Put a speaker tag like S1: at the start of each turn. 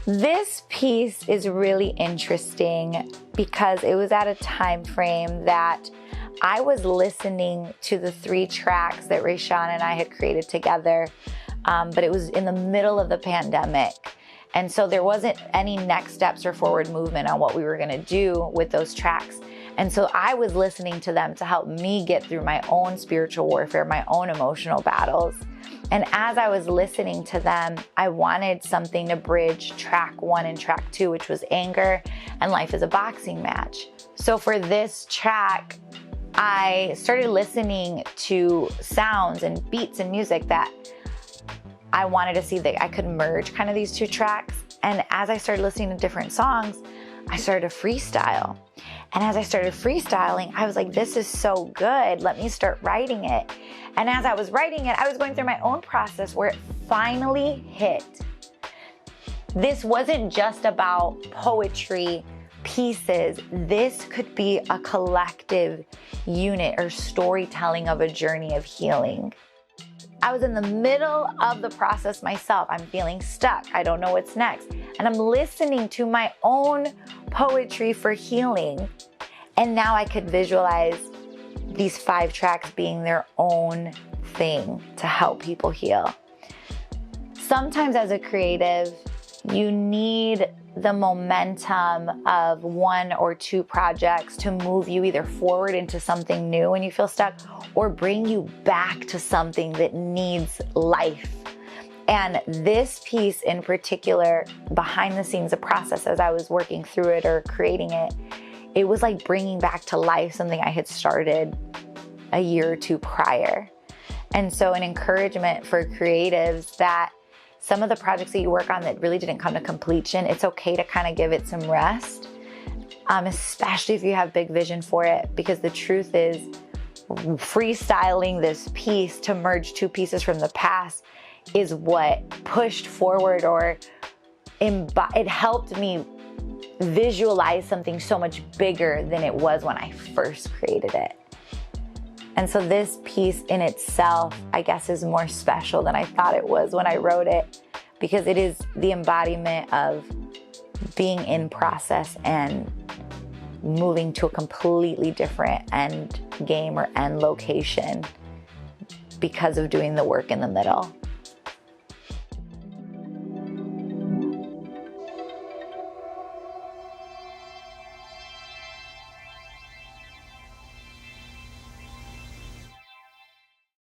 S1: This piece is really interesting because it was at a time frame that I was listening to the 3 tracks that Rayshawn and I had created together, but it was in the middle of the pandemic. And so there wasn't any next steps or forward movement on what we were gonna do with those tracks. And so I was listening to them to help me get through my own spiritual warfare, my own emotional battles. And as I was listening to them, I wanted something to bridge track 1 and track 2, which was anger and life is a boxing match. So for this track, I started listening to sounds and beats and music that I wanted to see that I could merge kind of these 2 tracks. And as I started listening to different songs, I started to freestyle. And as I started freestyling, I was like, this is so good. Let me start writing it. And as I was writing it, I was going through my own process where it finally hit. This wasn't just about poetry pieces. This could be a collective unit or storytelling of a journey of healing. I was in the middle of the process myself. I'm feeling stuck. I don't know what's next. And I'm listening to my own poetry for healing. And now I could visualize these 5 tracks being their own thing to help people heal. Sometimes as a creative, you need the momentum of 1 or 2 projects to move you either forward into something new when you feel stuck or bring you back to something that needs life. And this piece in particular, behind the scenes, the process as I was working through it or creating it, it was like bringing back to life something I had started a year or 2 prior. And so an encouragement for creatives that some of the projects that you work on that really didn't come to completion, it's okay to kind of give it some rest, especially if you have big vision for it, because the truth is freestyling this piece to merge 2 pieces from the past is what pushed forward or it helped me visualize something so much bigger than it was when I first created it. And so this piece in itself, I guess, is more special than I thought it was when I wrote it, because it is the embodiment of being in process and moving to a completely different end game or end location because of doing the work in the middle.